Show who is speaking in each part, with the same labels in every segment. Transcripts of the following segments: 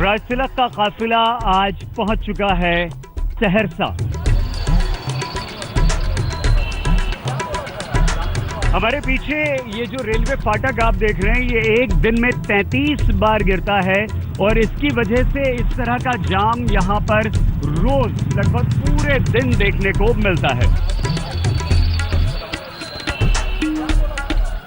Speaker 1: राजतिलक का काफिला आज पहुंच चुका है सहरसा। हमारे पीछे ये जो रेलवे फाटक आप देख रहे हैं, ये एक दिन में 33 बार गिरता है और इसकी वजह से इस तरह का जाम यहाँ पर रोज लगभग पूरे दिन देखने को मिलता है।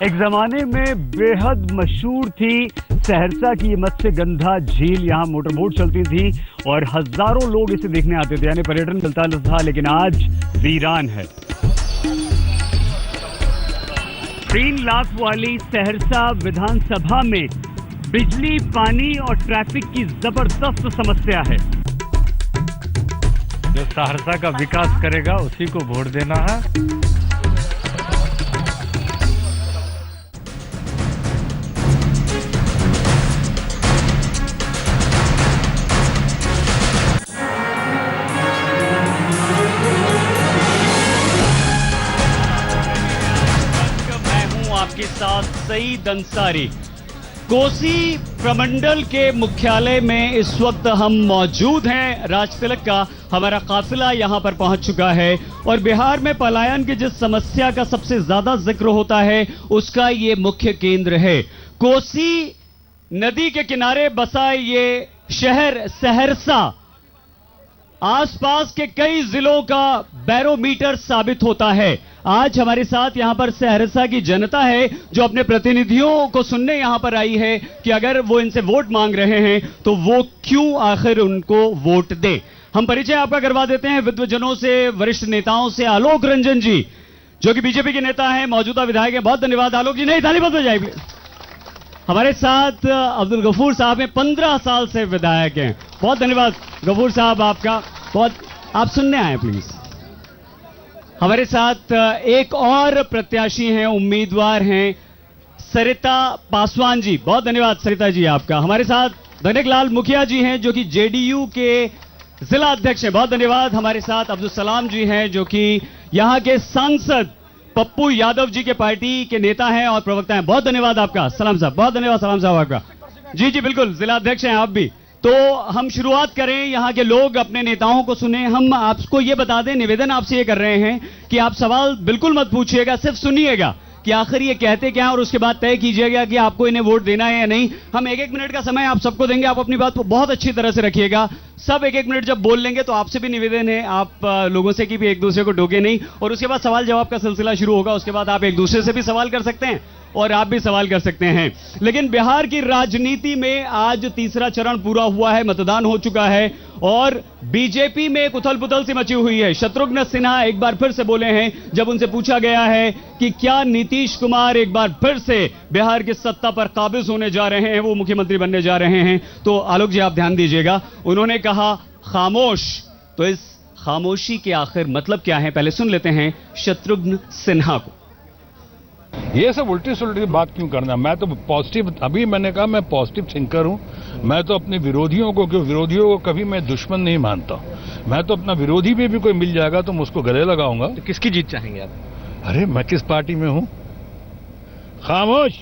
Speaker 1: एक जमाने में बेहद मशहूर थी सहरसा की मत्स्यगंधा झील। यहाँ मोटरबोट चलती थी और हजारों लोग इसे देखने आते थे, यानी पर्यटन चलता था। लेकिन आज वीरान है। 3 लाख वाली सहरसा विधानसभा में बिजली, पानी और ट्रैफिक की जबरदस्त समस्या है।
Speaker 2: जो सहरसा का विकास करेगा उसी को वोट देना है।
Speaker 1: आपके साथ सईद अंसारी। कोसी प्रमंडल के मुख्यालय में इस वक्त हम मौजूद हैं। राजतिलक का हमारा काफिला यहां पर पहुंच चुका है और बिहार में पलायन की जिस समस्या का सबसे ज्यादा जिक्र होता है उसका ये मुख्य केंद्र है। कोसी नदी के किनारे बसा ये शहर सहरसा आसपास के कई जिलों का बैरोमीटर साबित होता है। आज हमारे साथ यहां पर सहरसा की जनता है जो अपने प्रतिनिधियों को सुनने यहां पर आई है कि अगर वो इनसे वोट मांग रहे हैं तो वो क्यों आखिर उनको वोट दें। हम परिचय आपका करवा देते हैं विद्वजनों से, वरिष्ठ नेताओं से। आलोक रंजन जी जो कि बीजेपी के नेता हैं, मौजूदा विधायक हैं। बहुत धन्यवाद आलोक जी। नहीं, ताली बंद हो जाएगी। हमारे साथ अब्दुल गफूर साहब हैं, 15 साल से विधायक हैं। बहुत धन्यवाद गफूर साहब आपका। बहुत आप सुनने आए प्लीज। हमारे साथ एक और प्रत्याशी हैं, उम्मीदवार हैं, सरिता पासवान जी। बहुत धन्यवाद सरिता जी आपका। हमारे साथ धनक लाल मुखिया जी हैं जो कि जेडीयू के जिला अध्यक्ष हैं। बहुत धन्यवाद। हमारे साथ अब्दुल सलाम जी हैं जो कि यहां के सांसद पप्पू यादव जी के पार्टी के नेता हैं और प्रवक्ता हैं। बहुत धन्यवाद आपका सलाम साहब। बहुत धन्यवाद सलाम साहब आपका। जी जी बिल्कुल, जिला अध्यक्ष हैं आप भी। तो हम शुरुआत करें, यहाँ के लोग अपने नेताओं को सुने। हम आपको ये बता दें, निवेदन आपसे ये कर रहे हैं कि आप सवाल बिल्कुल मत पूछिएगा, सिर्फ सुनिएगा कि आखिर ये कहते क्या है और उसके बाद तय कीजिएगा कि आपको इन्हें वोट देना है या नहीं। हम 1-1 मिनट का समय आप सबको देंगे। आप अपनी बात को बहुत अच्छी तरह से रखिएगा। सब 1-1 मिनट जब बोल लेंगे तो आपसे भी निवेदन है आप लोगों से कि भी एक दूसरे को टोके नहीं। और उसके बाद सवाल जवाब का सिलसिला शुरू होगा। उसके बाद आप एक दूसरे से भी सवाल कर सकते हैं और आप भी सवाल कर सकते हैं। लेकिन बिहार की राजनीति में आज तीसरा चरण पूरा हुआ है, मतदान हो चुका है और बीजेपी में एक उथल पुथल सी मची हुई है। शत्रुघ्न सिन्हा एक बार फिर से बोले हैं जब उनसे पूछा गया है कि क्या नीतीश कुमार एक बार फिर से बिहार की सत्ता पर काबिज होने जा रहे हैं, वो मुख्यमंत्री बनने जा रहे हैं। तो आलोक जी आप ध्यान दीजिएगा, उन्होंने कहा खामोश। तो इस खामोशी के आखिर मतलब क्या है, पहले सुन लेते हैं शत्रुघ्न सिन्हा को।
Speaker 3: ये सब उल्टी सुल्टी बात क्यों करना। मैं तो पॉजिटिव, अभी मैंने कहा मैं पॉजिटिव थिंकर हूं। मैं तो अपने विरोधियों को कभी मैं दुश्मन नहीं मानता। मैं तो अपना विरोधी भी कोई मिल जाएगा तो मैं उसको गले लगाऊंगा।
Speaker 2: तो किसकी जीत चाहेंगे आप?
Speaker 3: अरे मैं किस पार्टी में हूं? खामोश।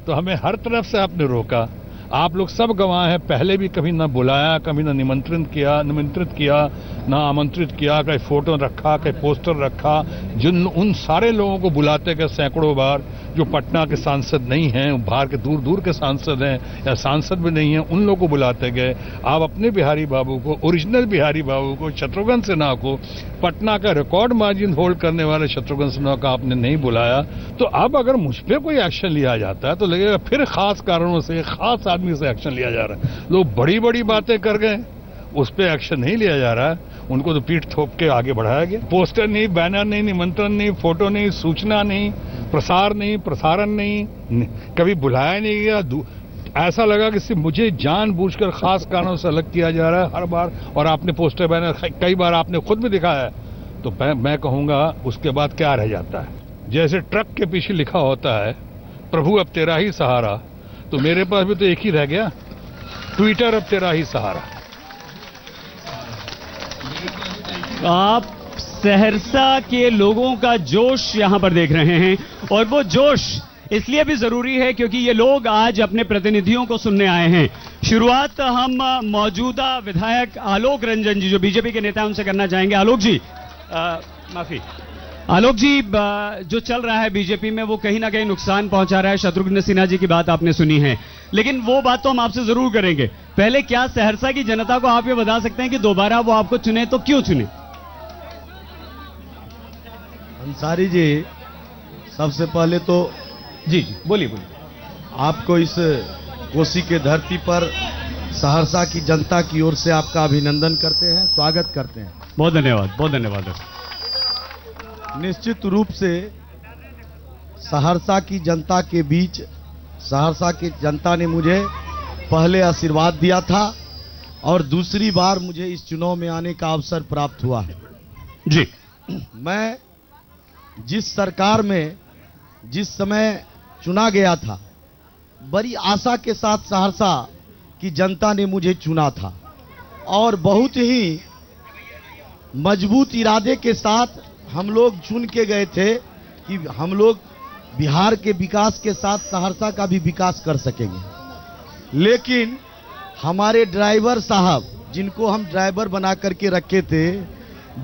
Speaker 3: तो हमें हर तरफ से आपने रोका। आप लोग सब गवाह हैं। पहले भी कभी ना बुलाया, कभी ना निमंत्रित किया, ना आमंत्रित किया। कहीं फोटो रखा, कहीं पोस्टर रखा। जिन उन सारे लोगों को बुलाते गए सैकड़ों बार, जो पटना के सांसद नहीं हैं, बाहर के दूर दूर के सांसद हैं या सांसद भी नहीं हैं, उन लोगों को बुलाते गए। आप अपने बिहारी बाबू को, ओरिजिनल बिहारी बाबू को, शत्रुघ्न सिन्हा को, पटना का रिकॉर्ड मार्जिन होल्ड करने वाले शत्रुघ्न सिन्हा का आपने नहीं बुलाया। तो अब अगर मुझ पर कोई एक्शन लिया जाता है तो लगेगा फिर खास कारणों से, खास आदमी से एक्शन लिया जा रहा है। लोग बड़ी बड़ी बातें कर गए, उस पर एक्शन नहीं लिया जा रहा है। उनको तो पीठ थोप के आगे बढ़ाया गया। पोस्टर नहीं, बैनर नहीं, निमंत्रण नहीं, फोटो नहीं, सूचना नहीं, प्रसार नहीं, प्रसारण नहीं, कभी बुलाया नहीं गया। ऐसा लगा कि सिर्फ मुझे जानबूझकर खास कारणों से अलग किया जा रहा है हर बार। और आपने पोस्टर, बैनर कई बार आपने खुद भी दिखाया है। तो मैं कहूंगा उसके बाद क्या रह जाता है। जैसे ट्रक के पीछे लिखा होता है प्रभु अब तेरा ही सहारा, तो मेरे पास भी तो एक ही रह गया, ट्विटर अब तेरा ही सहारा।
Speaker 1: आप सहरसा के लोगों का जोश यहां पर देख रहे हैं और वो जोश इसलिए भी जरूरी है क्योंकि ये लोग आज अपने प्रतिनिधियों को सुनने आए हैं। शुरुआत हम मौजूदा विधायक आलोक रंजन जी जो बीजेपी के नेता हैं उनसे करना चाहेंगे। आलोक जी, माफी आलोक जी, जो चल रहा है बीजेपी में वो कहीं ना कहीं नुकसान पहुंचा रहा है। शत्रुघ्न सिन्हा जी की बात आपने सुनी है, लेकिन वो बात तो हम आपसे जरूर करेंगे। पहले क्या सहरसा की जनता को आप ये बता सकते हैं कि दोबारा वो आपको चुने तो क्यों चुने?
Speaker 4: अंसारी जी, सबसे पहले तो
Speaker 1: जी जी बोलिए बोलिए।
Speaker 4: आपको इस कोसी के धरती पर सहरसा की जनता की ओर से आपका अभिनंदन करते हैं, स्वागत करते हैं।
Speaker 1: बहुत धन्यवाद, बहुत धन्यवाद।
Speaker 4: निश्चित रूप से सहरसा की जनता के बीच सहरसा की जनता ने मुझे पहले आशीर्वाद दिया था और दूसरी बार मुझे इस चुनाव में आने का अवसर प्राप्त हुआ है।
Speaker 1: जी,
Speaker 4: मैं जिस सरकार में जिस समय चुना गया था, बड़ी आशा के साथ सहरसा की जनता ने मुझे चुना था और बहुत ही मजबूत इरादे के साथ हम लोग चुन के गए थे कि हम लोग बिहार के विकास के साथ सहरसा का भी विकास कर सकेंगे। लेकिन हमारे ड्राइवर साहब, जिनको हम ड्राइवर बना करके रखे थे,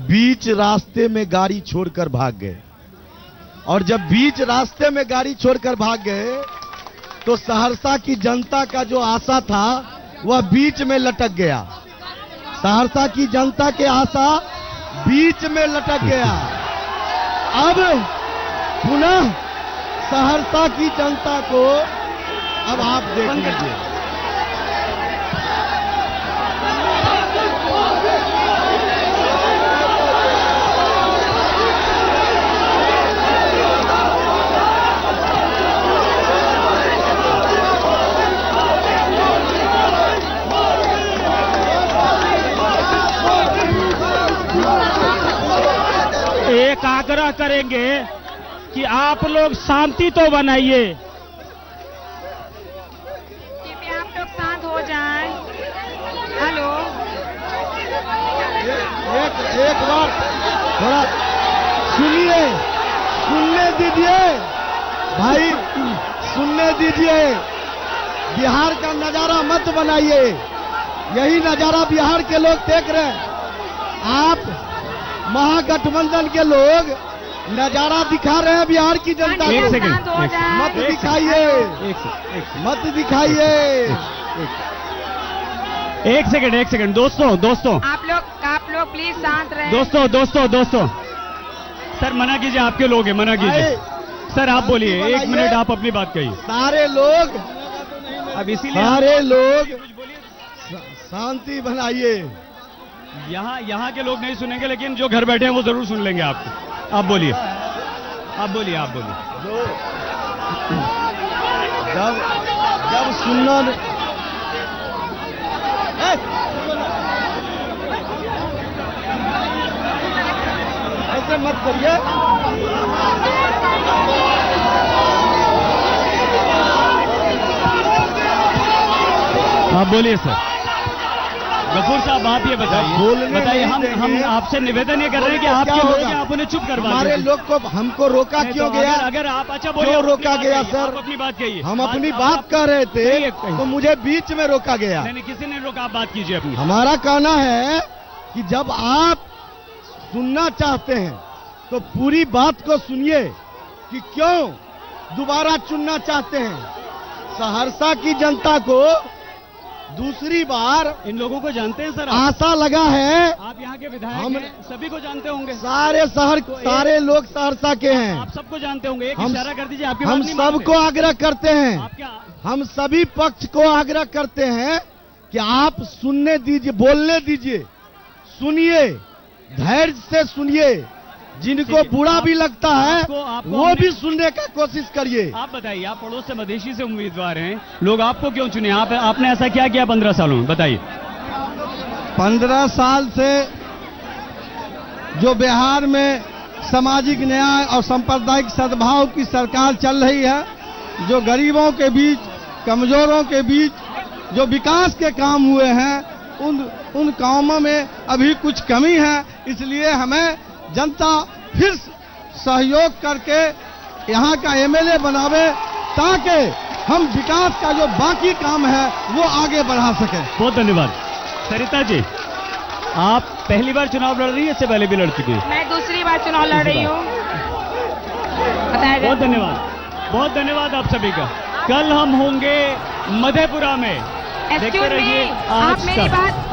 Speaker 4: बीच रास्ते में गाड़ी छोड़कर भाग गए और जब बीच रास्ते में गाड़ी छोड़कर भाग गए तो सहरसा की जनता का जो आशा था वह बीच में लटक गया। सहरसा की जनता के आशा बीच में लटक गया। अब पुनः सहरसा की जनता को अब आप देख लीजिए।
Speaker 5: एक आग्रह करेंगे कि आप लोग शांति तो बनाइए।
Speaker 6: कृपया आप लोग शांत हो जाएं। हेलो,
Speaker 4: एक बार थोड़ा सुनने दीजिए भाई, सुनने दीजिए। बिहार का नजारा मत बनाइए, यही नजारा बिहार के लोग देख रहे हैं। आप महागठबंधन के लोग नजारा दिखा रहे हैं बिहार की जनता
Speaker 1: एक
Speaker 4: को।
Speaker 1: सेकंड,
Speaker 4: मत दिखाइए, मत दिखाइए।
Speaker 1: एक सेकंड दोस्तों
Speaker 6: आप लोग प्लीज शांत रहें।
Speaker 1: दोस्तों सर मना कीजिए, आपके लोग हैं, मना कीजिए। सर आप बोलिए, 1 मिनट आप अपनी बात कहिए।
Speaker 4: सारे लोग
Speaker 1: अब इसीलिए
Speaker 4: सारे लोग शांति बनाइए।
Speaker 1: यहाँ के लोग नहीं सुनेंगे, लेकिन जो घर बैठे हैं वो जरूर सुन लेंगे आपको। आप बोलिए।
Speaker 4: जब सुनना ऐसे मत करिए।
Speaker 1: आप बोलिए सर। गफूर साहब आप ये बताइए, हम आपसे निवेदन ये कर रहे हैं कि आपके लोग हैं, आप उन्हें चुप करवा
Speaker 4: हमारे लोग को हमको रोका क्यों गया?
Speaker 1: अगर आप अच्छा बोलिए,
Speaker 4: क्यों रोका गया सर?
Speaker 1: अपनी बात कहिए।
Speaker 4: हम अपनी बात कर रहे थे तो मुझे बीच में रोका गया।
Speaker 1: नहीं, किसी ने रोका, आप बात कीजिए अपनी।
Speaker 4: हमारा कहना है कि जब आप सुनना चाहते हैं तो पूरी बात को सुनिए कि क्यों दोबारा चुनना चाहते हैं। सहरसा की जनता को दूसरी बार,
Speaker 1: इन लोगों को जानते हैं सर?
Speaker 4: आशा लगा है।
Speaker 1: आप यहाँ के विधायक हैं, सभी को जानते होंगे।
Speaker 4: सारे लोग सहरसा के हैं।
Speaker 1: आप सबको जानते होंगे। एक इशारा कर दीजिए, आपकी
Speaker 4: हम
Speaker 1: बात नहीं मानते।
Speaker 4: सबको आग्रह करते हैं,
Speaker 1: आप क्या?
Speaker 4: हम सभी पक्ष को आग्रह करते हैं कि आप सुनने दीजिए, बोलने दीजिए, सुनिए, धैर्य से सुनिए। जिनको बुरा भी लगता है वो भी सुनने का कोशिश करिए।
Speaker 1: आप बताइए, आप पड़ोस से मधेशी से उम्मीदवार हैं, लोग आपको क्यों चुने? आपने ऐसा क्या किया 15 सालों में, बताइए।
Speaker 4: 15 साल से जो बिहार में सामाजिक न्याय और सांप्रदायिक सद्भाव की सरकार चल रही है, जो गरीबों के बीच, कमजोरों के बीच जो विकास के काम हुए हैं, उन कामों में अभी कुछ कमी है। इसलिए हमें जनता फिर सहयोग करके यहाँ का एमएलए बनावे ताकि हम विकास का जो बाकी काम है वो आगे बढ़ा सकें।
Speaker 1: बहुत धन्यवाद। सरिता जी, आप पहली बार चुनाव लड़ रही है, इससे पहले भी लड़ चुकी है?
Speaker 6: मैं दूसरी बार चुनाव लड़ रही हूँ। बताया जाए।
Speaker 1: बहुत धन्यवाद, बहुत धन्यवाद आप सभी का। कल हम होंगे मधेपुरा में। देखते
Speaker 6: एक्सक्यूज
Speaker 1: रहिए
Speaker 6: मी,
Speaker 1: आज
Speaker 6: आप मेरी
Speaker 1: तक।
Speaker 6: बात